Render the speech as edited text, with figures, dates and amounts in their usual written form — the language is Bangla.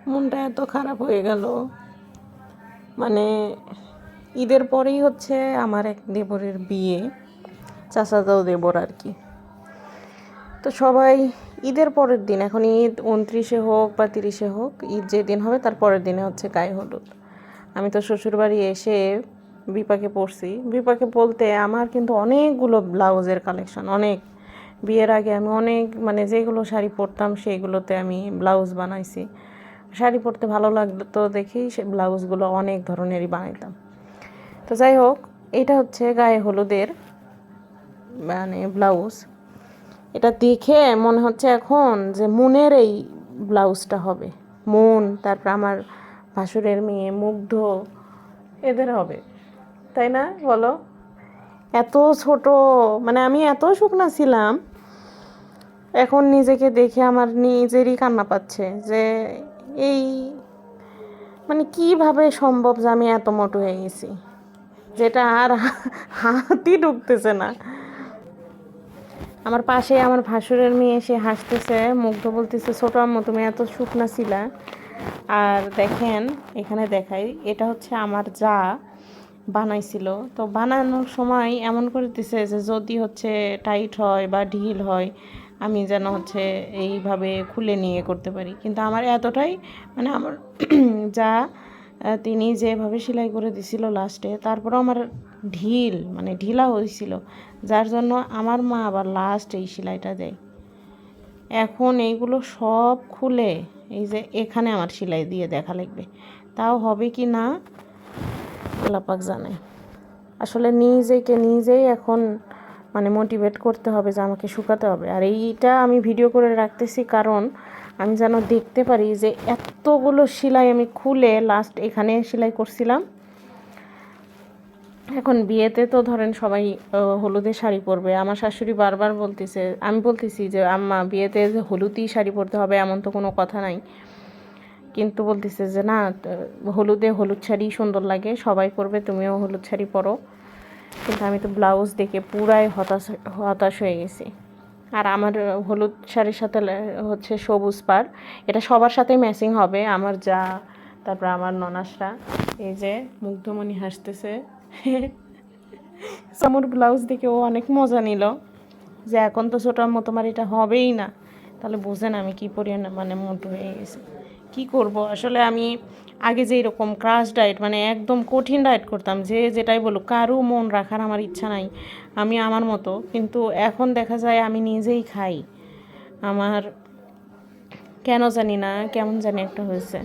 মনটা এত খারাপ হয়ে গেল। মানে ঈদের পরেই হচ্ছে আমার এক দেবরের বিয়ে, চাচাতো দেবর আর কি। তো সবাই ঈদের পরের দিন, এখন ঈদ 29-এ হোক বা 30-এ হোক, ঈদ যেদিন হবে তার পরের দিনে হচ্ছে গায়ে হলুদ। আমি তো শ্বশুরবাড়ি এসে বিপাকে পড়ছি। বিপাকে বলতে আমার কিন্তু অনেকগুলো ব্লাউজের কালেকশন, অনেক। বিয়ের আগে আমি অনেক মানে যেগুলো শাড়ি পরতাম সেইগুলোতে আমি ব্লাউজ বানাইছি। শাড়ি পরতে ভালো লাগতো তো দেখেই সে ব্লাউজগুলো অনেক ধরনেরই বানাইতাম। তো যাই হোক, এটা হচ্ছে গায়ে হলুদের মানে ব্লাউজ। এটা দেখে মনে হচ্ছে এখন যে মনের এই ব্লাউজটা হবে। মন, তারপর আমার ভাসুরের মেয়ে মুগ্ধ, এদের হবে, তাই না বলো? এত ছোট, মানে আমি এত শুকনা ছিলাম, এখন নিজেকে দেখে আমার নিজেরই কান্না পাচ্ছে যে এই মানে কিভাবে সম্ভব যে আমি এত মোটো হয়ে গেছি, যেটা আর হাতই ঢুকতেছে না। আমার পাশে আমার ভাসুরের মেয়ে এসে হাসতেছে, মুগ্ধ বলতেছে, ছোট আম্মু তুমি এত শুকনা ছিলা। আর দেখেন এখানে দেখাই, এটা হচ্ছে আমার যা বানাইছিল। তো বানানোর সময় এমন করে দিছে যে যদি হচ্ছে টাইট হয় বা ঢিল হয় আমি যেন হচ্ছে এইভাবে খুলে নিয়ে করতে পারি। কিন্তু আমার এতটাই মানে আমার যা তিনি যেভাবে সেলাই করে দিছিল লাস্টে, তারপরেও আমার ঢিল মানে ঢিলা হয়েছিল, যার জন্য আমার মা আবার লাস্ট এই সেলাইটা দেয়। এখন এইগুলো সব খুলে এই যে এখানে আমার সেলাই দিয়ে দেখা লাগবে, তাও হবে কি না আল্লাহ পাক জানে। আসলে নিজেই এখন মানে মোটিভেট করতে হবে যে আমাকে শুকাতে হবে। আর এইটা আমি ভিডিও করে রাখতেছি কারণ আমি যেন দেখতে পারি যে এতগুলো সেলাই আমি খুলে লাস্ট এখানে সেলাই করছিলাম। এখন বিয়েতে তো ধরেন সবাই হলুদের শাড়ি পরবে। আমার শাশুড়ি বারবার বলতেছে, আমি বলতেছি যে আম্মা বিয়েতে যে হলুদই শাড়ি পরতে হবে এমন তো কোনো কথা নাই, কিন্তু বলতেছে যে না, হলুদ শাড়ি সুন্দর লাগে, সবাই পরবে, তুমিও হলুদ শাড়ি পরো। কিন্তু আমি তো ব্লাউজ দেখে পুরাই হতাশ হয়ে গেছি। আর আমার হলুদ শাড়ির সাথে হচ্ছে সবুজ পাড়, এটা সবার সাথেই ম্যাচিং হবে। আমার যা, তারপর আমার ননাসরা, এই যে মুগ্ধমণি হাসতেছে। সামুর ব্লাউজ দেখে ও অনেক মজা নিল যে এখন তো ছোটার মতো আমার এটা হবেই না। তাহলে বোঝেন আমি কী পরিমাণে মানে মোটো হয়ে গেছি। কী করব আসলে, আমি আগে যে এরকম ক্রাশ ডায়েট মানে একদম কঠিন ডায়েট করতাম, যে যেটাই বলুক কারো মন রাখার আমার ইচ্ছা নাই, আমি আমার মতো। কিন্তু এখন দেখা যায় আমি নিজেই খাই, আমার কেন জানি না কেমন জানি একটা হয়েছে।